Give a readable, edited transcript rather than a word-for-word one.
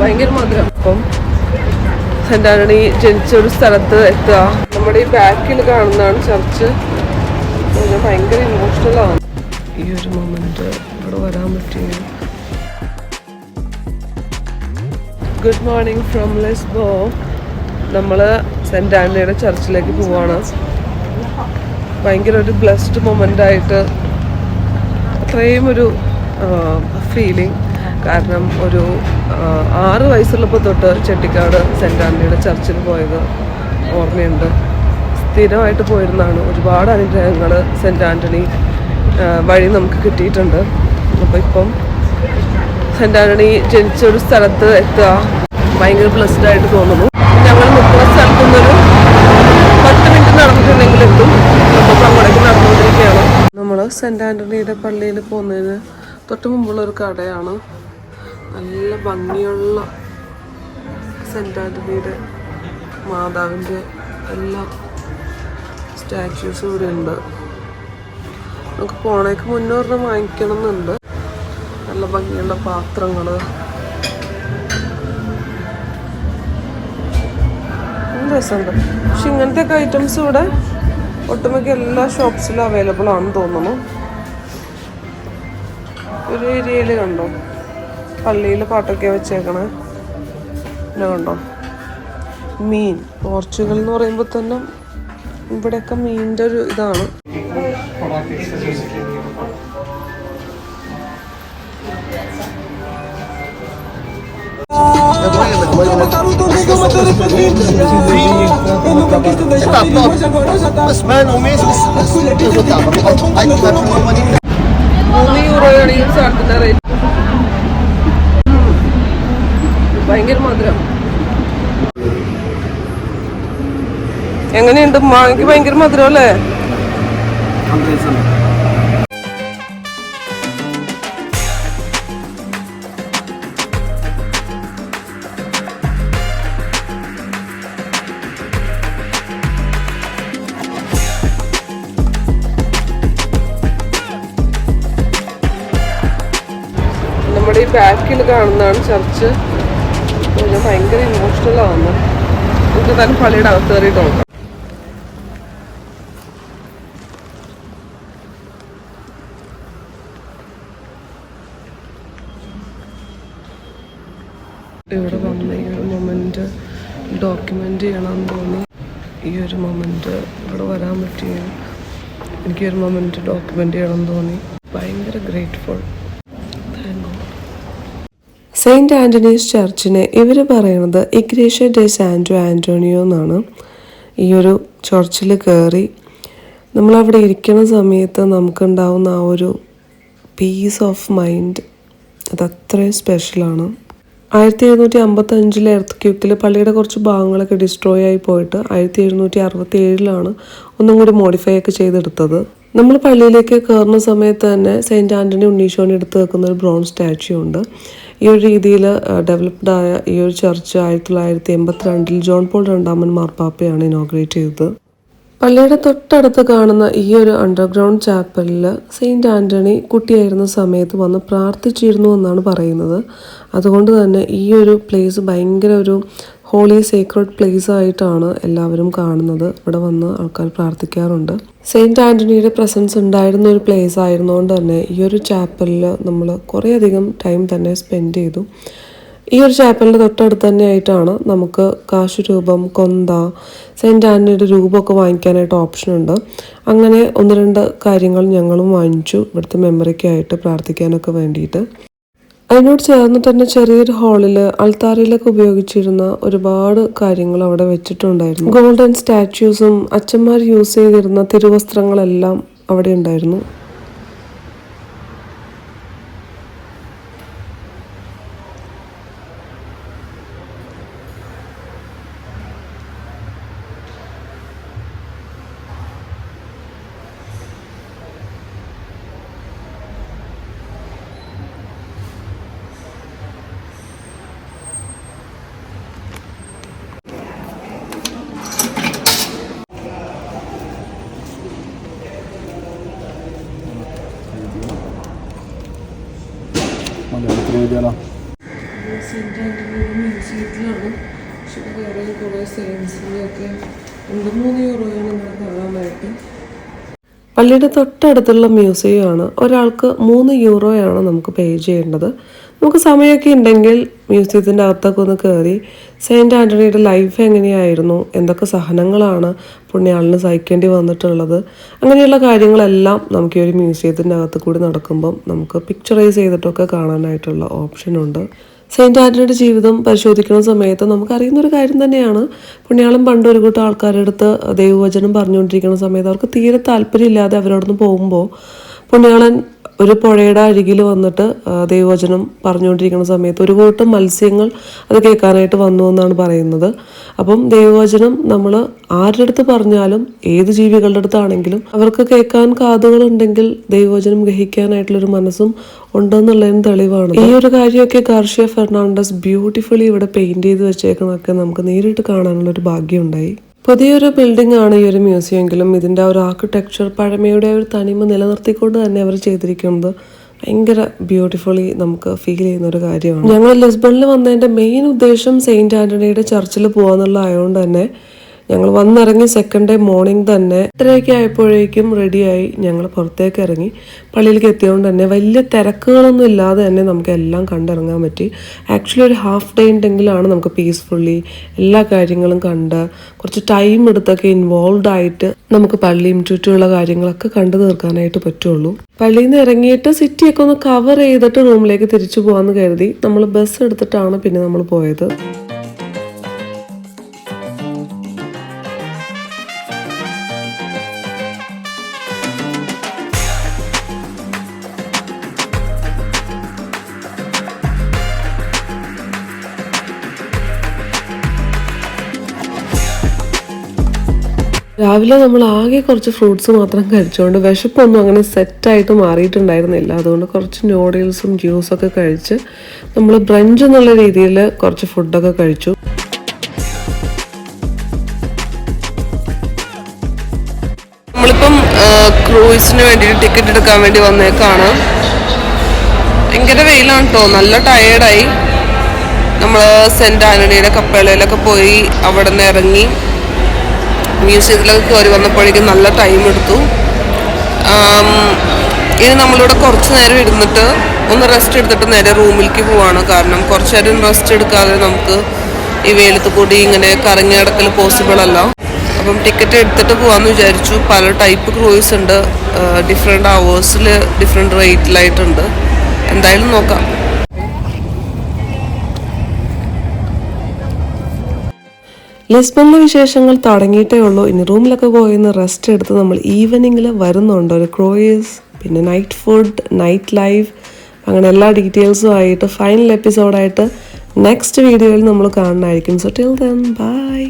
ഭയങ്കര മധുരം. അപ്പം സെന്റ് ആന്റണി ജനിച്ചൊരു സ്ഥലത്ത് എത്തുക. നമ്മുടെ ഈ ബാക്കിൽ കാണുന്നതാണ് ചർച്ച്. ഞാൻ ഭയങ്കര ഇമോഷണലാണ് ഈ ഒരു മൊമെന്റ് ഇവിടെ വരാൻ പറ്റിയത്. Good morning from Lisbon. നമ്മൾ സെന്റ് ആന്റണിയുടെ ചർച്ചിലേക്ക് പോവാണ്. ഭയങ്കര ഒരു ബ്ലെസ്ഡ് മൊമെന്റ് ആയിട്ട് അത്രയും ഒരു ഫീലിംഗ്. കാരണം ഒരു 6 വയസ്സുള്ളപ്പോൾ തൊട്ട് ചെട്ടിക്കാട് സെന്റ് ആന്റണിയുടെ ചർച്ചിൽ പോയത് ഓർമ്മയുണ്ട്. സ്ഥിരമായിട്ട് പോയിരുന്നതാണ്. ഒരുപാട് അനുഗ്രഹങ്ങൾ സെന്റ് ആന്റണി വഴി നമുക്ക് കിട്ടിയിട്ടുണ്ട്. അപ്പോൾ ഇപ്പം സെന്റ് ആന്റണി ജനിച്ചൊരു സ്ഥലത്ത് എത്തുക ഭയങ്കര ബ്ലെസ്ഡ് ആയിട്ട് തോന്നുന്നു. ഞങ്ങൾ നിൽക്കുന്ന സ്ഥലത്തു നിന്നൊരു 10 മിനിറ്റ് നടന്നിട്ടുണ്ടെങ്കിൽ എത്തും. അപ്പോൾ അങ്ങോട്ടേക്ക് നടന്നുകൊണ്ടിരിക്കുകയാണ്. നമ്മൾ സെന്റ് ആന്റണിയുടെ പള്ളിയിൽ പോകുന്നതിന് തൊട്ട് മുമ്പുള്ള ഒരു കടയാണ്. നല്ല ഭംഗിയുള്ള സെന്റ് ആന്റണിയുടെ മാതാവിൻ്റെ എല്ലാ സ്റ്റാച്യൂസും ഇവിടെ ഉണ്ട്. നമുക്ക് പോണേക്ക് മുന്നോട്ട് വാങ്ങിക്കണം എന്നുണ്ട്. നല്ല ഭംഗിയുള്ള പാത്രങ്ങൾ, രസമുണ്ട്. പക്ഷെ ഇങ്ങനത്തെ ഒക്കെ ഐറ്റംസ് ഇവിടെ ഒട്ടുമിക്ക എല്ലാ ഷോപ്സിലും അവൈലബിൾ ആണെന്ന് തോന്നുന്നു. ഒരു ഏരിയയിൽ കണ്ടോ പള്ളിയിൽ പാട്ടൊക്കെ വെച്ചേക്കണേ. പിന്നെ കണ്ടോ മീൻ. പോർച്ചുഗൽ എന്ന് പറയുമ്പോൾ തന്നെ ഇവിടെയൊക്കെ മീനിൻ്റെ ഒരു ഇതാണ്. ഭയങ്കര മധുരം. എങ്ങനെയുണ്ട്? മാങ്ങയ്ക്ക് ഭയങ്കര മധുരം അല്ലേ? നമ്മുടെ ഈ ബാക്കിൽ കാണുന്നതാണ് ചർച്ച്. ഞാൻ ഭയങ്കര ഇമോഷണലാവുന്നു. നമുക്ക് തന്നെ പള്ളിയുടെ അകത്ത് കയറിയിട്ട് നോക്കാം. ഇവിടെ വന്ന ഈ ഒരു മൊമെന്റ് ഡോക്യുമെന്റ് ചെയ്യണമെന്ന് തോന്നി. ഈ ഒരു മൊമെന്റ് ഇവിടെ വരാൻ പറ്റിയത് എനിക്കൊരു മൊമെന്റ് ഡോക്യുമെന്റ് ചെയ്യണമെന്ന് തോന്നി. ഭയങ്കര ഗ്രേറ്റ്ഫുൾ. സെയിൻറ്റ് ആൻ്റണീസ് ചർച്ചിനെ ഇവർ പറയുന്നത് ഇഗ്ലേഷ്യ ഡെ സാൻറ്റോ ആൻ്റോണിയോ എന്നാണ്. ഈ ഒരു ചർച്ചിൽ കയറി നമ്മളവിടെ ഇരിക്കുന്ന സമയത്ത് നമുക്കുണ്ടാവുന്ന ആ ഒരു പീസ് ഓഫ് മൈൻഡ് അതത്രയും സ്പെഷ്യലാണ്. 1755 എർത്ത് ക്യൂക്കിൽ പള്ളിയുടെ കുറച്ച് ഭാഗങ്ങളൊക്കെ ഡിസ്ട്രോയ് ആയി പോയിട്ട് 1767 ഒന്നും കൂടി മോഡിഫൈ ഒക്കെ ചെയ്തെടുത്തത്. നമ്മൾ പള്ളിയിലേക്ക് കയറുന്ന സമയത്ത് തന്നെ സെയിൻറ്റ് ആൻ്റണി ഉണ്ണീശോനെ എടുത്ത് വെക്കുന്ന ഒരു ബ്രോൺസ് സ്റ്റാച്യു ഉണ്ട്. ഈ ഒരു രീതിയിൽ ഡെവലപ്ഡ് ആയ ഈ ഒരു ചർച്ച് 1982 ജോൺ പോൾ II മാർപ്പാപ്പയാണ് ഇനോഗ്രേറ്റ് ചെയ്തത്. പള്ളിയുടെ തൊട്ടടുത്ത് കാണുന്ന ഈ ഒരു അണ്ടർഗ്രൗണ്ട് ചാപ്പലിൽ സെയിൻറ്റ് ആൻ്റണി കുട്ടിയായിരുന്ന സമയത്ത് വന്ന് പ്രാർത്ഥിച്ചിരുന്നു എന്നാണ് പറയുന്നത്. അതുകൊണ്ട് തന്നെ ഈ ഒരു പ്ലേസ് ഭയങ്കര ഒരു ഹോളി സേക്രഡ് പ്ലേസ് ആയിട്ടാണ് എല്ലാവരും കാണുന്നത്. ഇവിടെ വന്ന് ആൾക്കാർ പ്രാർത്ഥിക്കാറുണ്ട്. സെയിൻറ്റ് ആൻ്റണിയുടെ പ്രസൻസ് ഉണ്ടായിരുന്ന ഒരു പ്ലേസ് ആയിരുന്നുകൊണ്ട് തന്നെ ഈ ഒരു ചാപ്പലിൽ നമ്മൾ കുറേയധികം ടൈം തന്നെ സ്പെൻഡ് ചെയ്തു. ഈ ഒരു ചാപ്പലിൻ്റെ തൊട്ടടുത്ത് തന്നെ ആയിട്ടാണ് നമുക്ക് കാശുരൂപം, കൊന്ത, സെയിൻറ്റ് ആൻ്റണിയുടെ രൂപമൊക്കെ വാങ്ങിക്കാനായിട്ട് ഓപ്ഷൻ ഉണ്ട്. അങ്ങനെ 1-2 കാര്യങ്ങൾ ഞങ്ങളും വാങ്ങിച്ചു ഇവിടുത്തെ മെമ്മറിക്കായിട്ട് പ്രാർത്ഥിക്കാനൊക്കെ വേണ്ടിയിട്ട്. അതിനോട് ചേർന്ന് തന്നെ ചെറിയൊരു ഹാളിൽ അൾത്താരയിലൊക്കെ ഉപയോഗിച്ചിരുന്ന ഒരുപാട് കാര്യങ്ങൾ അവിടെ വെച്ചിട്ടുണ്ടായിരുന്നു. ഗോൾഡൻ സ്റ്റാച്യൂസും അച്ഛന്മാർ യൂസ് ചെയ്തിരുന്ന തിരുവസ്ത്രങ്ങളെല്ലാം അവിടെ ഉണ്ടായിരുന്നു. സെൻറ്റ് ആൻ്റണിയുടെ മ്യൂസിയത്തിലാണ്. പക്ഷെ വേറെ കുറേ സയൻസിൻ്റെയൊക്കെ 2-3 യൂറോയാണ് ഇവിടെ കാണാനായിട്ട്. പള്ളിയുടെ തൊട്ടടുത്തുള്ള മ്യൂസിയമാണ്. ഒരാൾക്ക് 3 യൂറോയാണ് നമുക്ക് പേ ചെയ്യേണ്ടത്. നമുക്ക് സമയമൊക്കെ ഉണ്ടെങ്കിൽ മ്യൂസിയത്തിൻ്റെ അകത്തൊക്കെ ഒന്ന് കയറി സെയിൻറ്റ് ആൻ്റണിയുടെ ലൈഫ് എങ്ങനെയായിരുന്നു, എന്തൊക്കെ സഹനങ്ങളാണ് പുണ്യാളിന് സഹിക്കേണ്ടി വന്നിട്ടുള്ളത്, അങ്ങനെയുള്ള കാര്യങ്ങളെല്ലാം നമുക്ക് ഈ ഒരു മ്യൂസിയത്തിൻ്റെ അകത്ത് കൂടി നടക്കുമ്പം നമുക്ക് പിക്ചറൈസ് ചെയ്തിട്ടൊക്കെ കാണാനായിട്ടുള്ള ഓപ്ഷനുണ്ട്. സെയിൻറ്റ് ആൻ്റണിയുടെ ജീവിതം പരിശോധിക്കുന്ന സമയത്ത് നമുക്കറിയുന്നൊരു കാര്യം തന്നെയാണ്. പുണ്യാളം പണ്ട് ഒരു കൂട്ടം ആൾക്കാരുടെ അടുത്ത് ദൈവവചനം പറഞ്ഞുകൊണ്ടിരിക്കുന്ന സമയത്ത് അവർക്ക് തീരെ താല്പര്യമില്ലാതെ അവരോടൊന്ന് പോകുമ്പോൾ പുണ്യാളൻ ഒരു പുഴയുടെ അരികിൽ വന്നിട്ട് ദൈവവചനം പറഞ്ഞുകൊണ്ടിരിക്കുന്ന സമയത്ത് ഒരു കൂട്ടം മത്സ്യങ്ങൾ അത് കേൾക്കാനായിട്ട് വന്നു എന്നാണ് പറയുന്നത്. അപ്പം ദൈവവചനം നമ്മൾ ആരുടെ അടുത്ത് പറഞ്ഞാലും ഏത് ജീവികളുടെ അടുത്താണെങ്കിലും അവർക്ക് കേൾക്കാൻ കാതുകളുണ്ടെങ്കിൽ ദൈവവചനം ഗ്രഹിക്കാനായിട്ടുള്ളൊരു മനസ്സും ഉണ്ടെന്നുള്ളതിന് തെളിവാണ്. ഈ ഒരു കാര്യമൊക്കെ ഗാർഷ്യ ഫെർണാണ്ടസ് ബ്യൂട്ടിഫുള്ളി ഇവിടെ പെയിന്റ് ചെയ്ത് വെച്ചേക്കുന്നതൊക്കെ നമുക്ക് നേരിട്ട് കാണാനുള്ളൊരു ഭാഗ്യം ഉണ്ടായി. പുതിയൊരു ബിൽഡിംഗ് ആണ് ഈ ഒരു മ്യൂസിയം എങ്കിലും ഇതിൻ്റെ ഒരു ആർക്കിടെക്ചർ പഴമയുടെ ഒരു തനിമ നിലനിർത്തിക്കൊണ്ട് തന്നെ അവർ ചെയ്തിരിക്കുന്നത് ഭയങ്കര ബ്യൂട്ടിഫുള്ളി നമുക്ക് ഫീൽ ചെയ്യുന്ന ഒരു കാര്യമാണ്. ഞങ്ങൾ ലിസ്ബണിൽ വന്നതിൻ്റെ മെയിൻ ഉദ്ദേശം സെയിൻറ്റ് ആൻ്റണിയുടെ ചർച്ചിൽ പോകാന്നുള്ളതായതുകൊണ്ട് തന്നെ ഞങ്ങൾ വന്നിറങ്ങി സെക്കൻഡ് ഡേ മോർണിംഗ് തന്നെ 8:30 ആയപ്പോഴേക്കും റെഡിയായി ഞങ്ങൾ പുറത്തേക്ക് ഇറങ്ങി. പള്ളിയിലേക്ക് എത്തിയതുകൊണ്ട് തന്നെ വലിയ തിരക്കുകളൊന്നും ഇല്ലാതെ തന്നെ നമുക്ക് എല്ലാം കണ്ടിറങ്ങാൻ പറ്റി. ആക്ച്വലി ഒരു ഹാഫ് ഡേ ഉണ്ടെങ്കിലാണ് നമുക്ക് പീസ്ഫുള്ളി എല്ലാ കാര്യങ്ങളും കണ്ട് കുറച്ച് ടൈം എടുത്തൊക്കെ ഇൻവോൾവ് ആയിട്ട് നമുക്ക് പള്ളിയും ചുറ്റുമുള്ള കാര്യങ്ങളൊക്കെ കണ്ടു തീർക്കാനായിട്ട് പറ്റുള്ളൂ. പള്ളിയിൽ നിന്ന് ഇറങ്ങിയിട്ട് സിറ്റിയൊക്കെ ഒന്ന് കവർ ചെയ്തിട്ട് റൂമിലേക്ക് തിരിച്ചു പോകാമെന്ന് കരുതി നമ്മൾ ബസ് എടുത്തിട്ടാണ് പിന്നെ നമ്മൾ പോയത്. രാവിലെ നമ്മൾ ആകെ കുറച്ച് ഫ്രൂട്ട്സ് മാത്രം കഴിച്ചുകൊണ്ട് വിശപ്പൊന്നും അങ്ങനെ സെറ്റായിട്ട് മാറിയിട്ടുണ്ടായിരുന്നില്ല. അതുകൊണ്ട് കുറച്ച് നൂഡിൽസും ജ്യൂസൊക്കെ കഴിച്ച് നമ്മൾ ബ്രഞ്ച് എന്നുള്ള രീതിയിൽ കുറച്ച് ഫുഡൊക്കെ കഴിച്ചു. നമ്മളിപ്പം ക്രൂയിസിന് വേണ്ടിയിട്ട് ടിക്കറ്റ് എടുക്കാൻ വേണ്ടി വന്നേക്കാണ്. ഭയങ്കര വെയിലാണ് കേട്ടോ, നല്ല ടയേർഡായി. നമ്മൾ സെൻറ്റ് ആൻ്റണിയുടെ കപ്പേളയിലൊക്കെ പോയി അവിടെ നിന്ന് ഇറങ്ങി മ്യൂസിയത്തിലൊക്കെ കയറി വന്നപ്പോഴേക്കും നല്ല ടൈം എടുത്തു. ഇനി നമ്മളിവിടെ കുറച്ച് നേരം ഇരുന്നിട്ട് ഒന്ന് റെസ്റ്റ് എടുത്തിട്ട് നേരെ റൂമിലേക്ക് പോവാണ്. കാരണം കുറച്ച് നേരം റെസ്റ്റ് എടുക്കാതെ നമുക്ക് ഈ വെയിലത്ത് കൂടി ഇങ്ങനെ കറങ്ങി കിടക്കൽ പോസിബിൾ അല്ല. അപ്പം ടിക്കറ്റ് എടുത്തിട്ട് പോകാമെന്ന് വിചാരിച്ചു. പല ടൈപ്പ് ക്രൂയിസ് ഉണ്ട്, ഡിഫറെൻറ്റ് അവേഴ്സിൽ ഡിഫറെൻറ്റ് റേറ്റിലായിട്ടുണ്ട്. എന്തായാലും നോക്കാം. ലിസ്ബണിലെ വിശേഷങ്ങൾ തുടങ്ങിയിട്ടേ ഉള്ളൂ. ഇനി റൂമിലൊക്കെ പോയിന്ന് റെസ്റ്റ് എടുത്ത് നമ്മൾ ഈവനിങ്ങിൽ വരുന്നുണ്ട് ഒരു ക്രൂയിസ്, പിന്നെ നൈറ്റ് ഫുഡ്, നൈറ്റ് ലൈഫ്, അങ്ങനെ എല്ലാ ഡീറ്റെയിൽസും ആയിട്ട് ഫൈനൽ എപ്പിസോഡായിട്ട് നെക്സ്റ്റ് വീഡിയോയിൽ നമ്മൾ കാണുന്നതായിരിക്കും. So till then by.